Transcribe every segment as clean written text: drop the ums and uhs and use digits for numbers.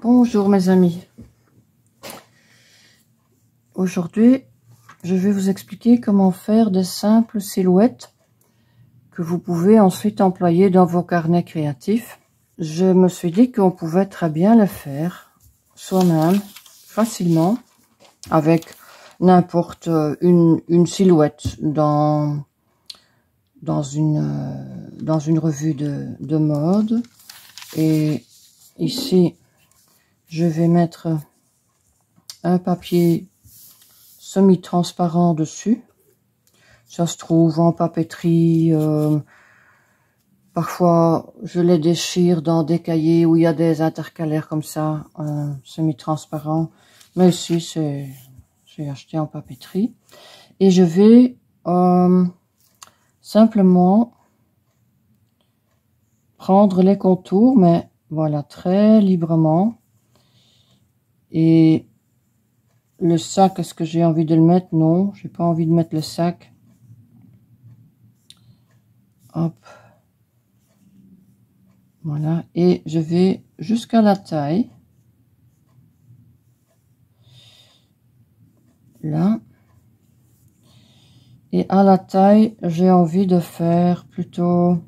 Bonjour mes amis. Aujourd'hui, je vais vous expliquer comment faire des simples silhouettes que vous pouvez ensuite employer dans vos carnets créatifs. Je me suis dit qu'on pouvait très bien le faire soi-même, facilement, avec n'importe une silhouette dans une revue de mode. Et ici, je vais mettre un papier semi-transparent dessus. Ça se trouve en papeterie. Parfois, je les déchire dans des cahiers où il y a des intercalaires comme ça, semi-transparent. Mais ici, j'ai acheté en papeterie. Et je vais simplement prendre les contours, mais voilà, très librement. Et le sac, est-ce que j'ai envie de le mettre? Non, j'ai pas envie de mettre le sac. Hop. Voilà. Et je vais jusqu'à la taille. Là. Et à la taille, j'ai envie de faire plutôt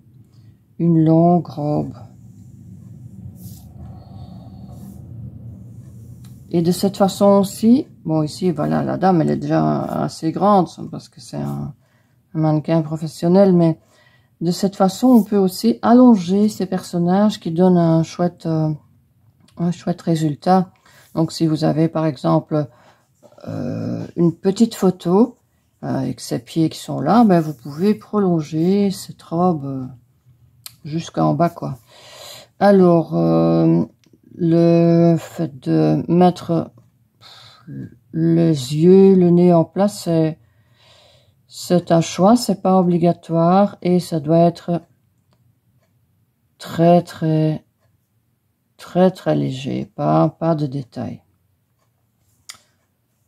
une longue robe. Et de cette façon aussi, bon ici, voilà, la dame, elle est déjà assez grande, parce que c'est un mannequin professionnel, mais de cette façon, on peut aussi allonger ces personnages qui donnent un chouette résultat. Donc, si vous avez, par exemple, une petite photo avec ses pieds qui sont là, ben, vous pouvez prolonger cette robe jusqu'en bas, quoi. Alors, le fait de mettre les yeux, le nez en place, c'est un choix, c'est pas obligatoire et ça doit être très léger, pas de détails.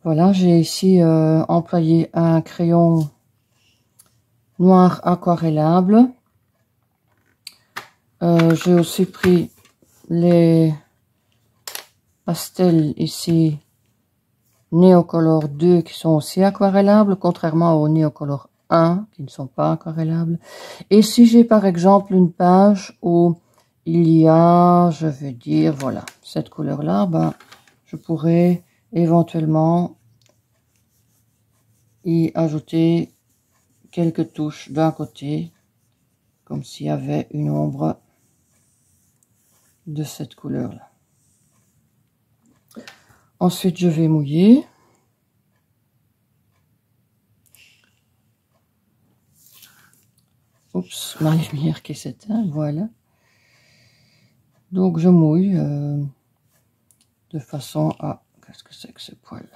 Voilà, j'ai ici employé un crayon noir aquarellable. J'ai aussi pris les pastels ici Neocolor 2 qui sont aussi aquarellables, contrairement aux Neocolor 1 qui ne sont pas aquarellables. Et si j'ai par exemple une page où il y a, je vais dire, voilà, cette couleur-là, ben, je pourrais éventuellement y ajouter quelques touches d'un côté, comme s'il y avait une ombre de cette couleur-là. Ensuite, je vais mouiller. Oups, ma lumière qui s'éteint, voilà. Donc, je mouille de façon à... Qu'est-ce que c'est que ce poil?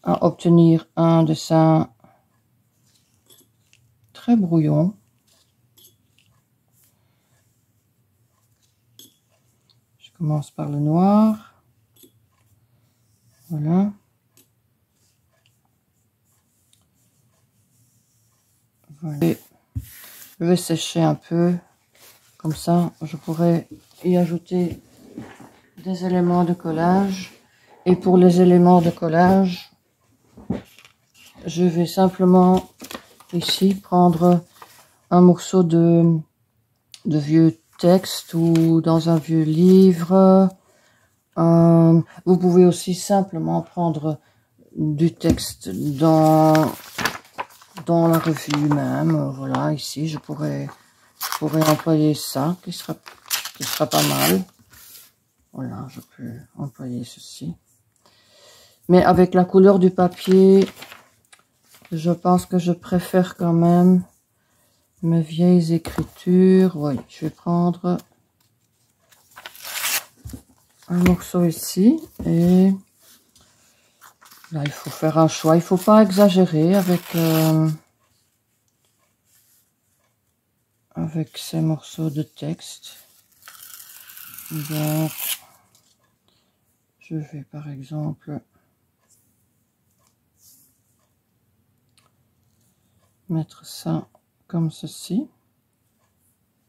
À obtenir un dessin très brouillon. Je commence par le noir. Voilà. Voilà. Et je vais sécher un peu. Comme ça, je pourrais y ajouter des éléments de collage. Et pour les éléments de collage, je vais simplement ici prendre un morceau de vieux texte ou dans un vieux livre. Vous pouvez aussi simplement prendre du texte dans la revue même. Voilà, ici je pourrais employer ça qui sera pas mal. Voilà, je peux employer ceci. Mais avec la couleur du papier, je pense que je préfère quand même mes vieilles écritures. Oui, je vais prendre un morceau ici. Et là, il faut faire un choix. Il ne faut pas exagérer avec ces morceaux de texte. Donc, je vais par exemple mettre ça comme ceci.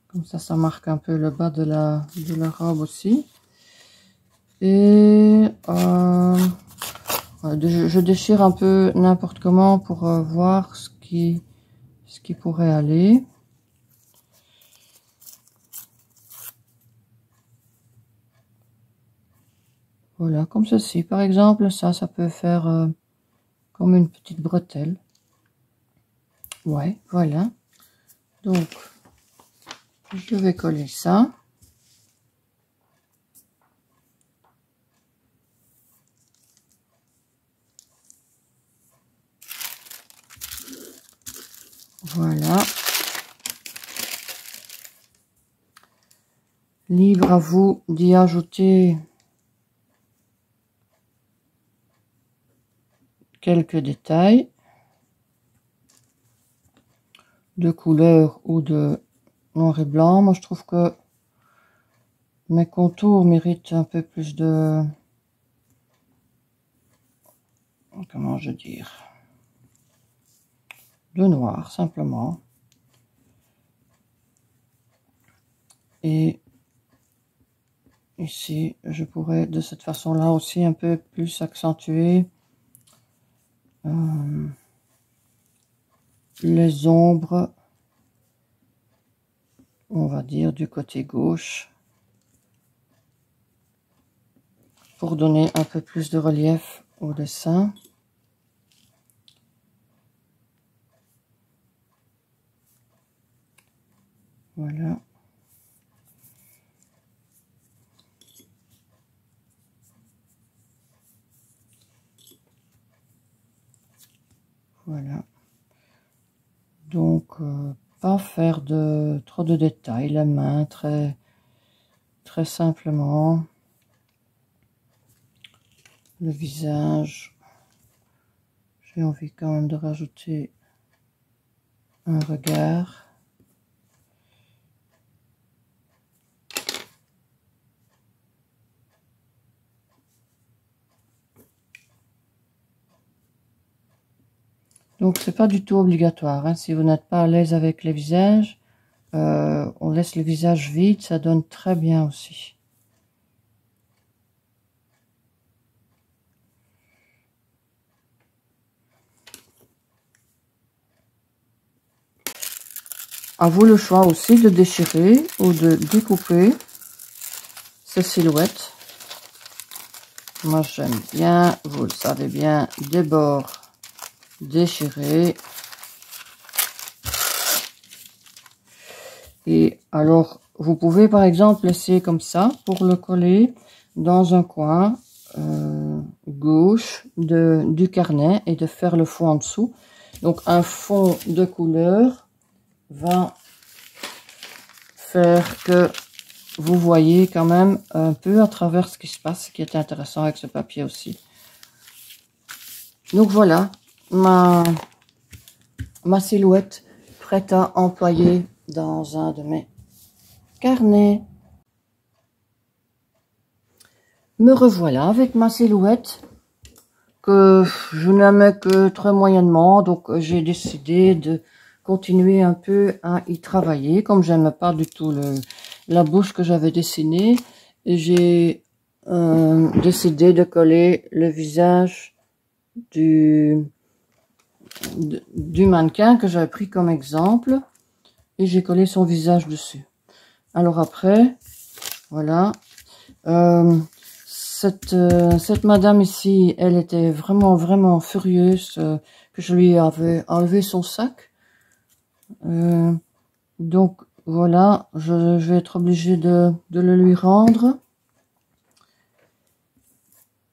Comme ça, ça marque un peu le bas de la robe aussi. Et je déchire un peu n'importe comment pour voir ce qui pourrait aller. Voilà, comme ceci. Par exemple, ça peut faire comme une petite bretelle. Ouais, voilà. Donc, je vais coller ça. Voilà. Libre à vous d'y ajouter quelques détails de couleur ou de noir et blanc. Moi, je trouve que mes contours méritent un peu plus de... Comment je dire? De noir, simplement. Et ici, je pourrais de cette façon-là aussi un peu plus accentuer les ombres, on va dire, du côté gauche, pour donner un peu plus de relief au dessin. Voilà. Voilà. Donc, pas faire trop de détails, la main, très simplement. Le visage, j'ai envie quand même de rajouter un regard. Donc, c'est pas du tout obligatoire, hein. Si vous n'êtes pas à l'aise avec les visages, on laisse le visage vide, ça donne très bien aussi. À vous le choix aussi de déchirer ou de découper ces silhouettes. Moi, j'aime bien, vous le savez bien, des bords déchirés. Et alors, vous pouvez par exemple laisser comme ça pour le coller dans un coin gauche du carnet et de faire le fond en dessous. Donc, un fond de couleur va faire que vous voyez quand même un peu à travers ce qui se passe, ce qui est intéressant avec ce papier aussi. Donc voilà, ma silhouette prête à employer dans un de mes carnets. Me revoilà avec ma silhouette que je n'aimais que très moyennement, donc j'ai décidé de continuer un peu à y travailler. Comme j'aime pas du tout la bouche que j'avais dessinée, j'ai décidé de coller le visage du mannequin que j'avais pris comme exemple et j'ai collé son visage dessus. Alors après, voilà, cette madame ici, elle était vraiment furieuse que je lui avais enlevé son sac. Donc voilà, je vais être obligée de le lui rendre.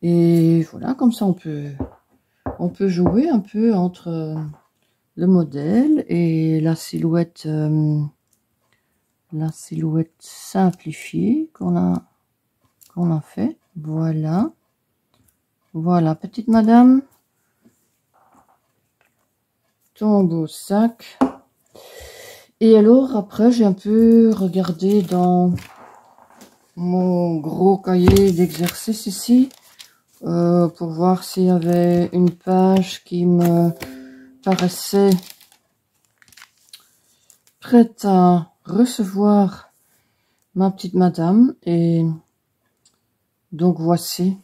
Et voilà, comme ça on peut jouer un peu entre le modèle et la silhouette simplifiée qu'on a fait. Voilà. Voilà, petite madame. Ton beau sac. Et alors, après, j'ai un peu regardé dans mon gros cahier d'exercice ici, pour voir s'il y avait une page qui me paraissait prête à recevoir ma petite madame. Et Donc voici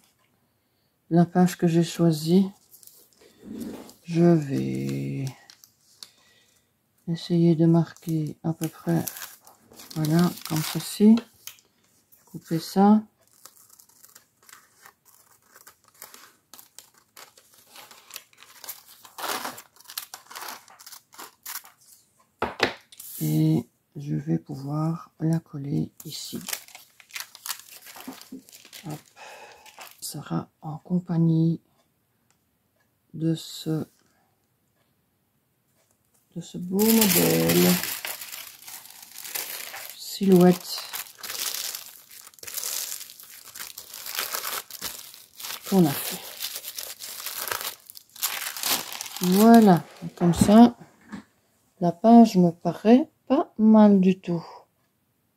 la page que j'ai choisie. Je vais essayer de marquer à peu près, voilà, comme ceci. Couper ça. Et je vais pouvoir la coller ici. Hop. Ça sera en compagnie de ce beau modèle silhouette qu'on a fait. Voilà, comme ça, la page me paraît pas mal du tout.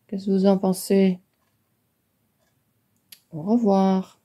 Qu'est-ce que vous en pensez? Au revoir.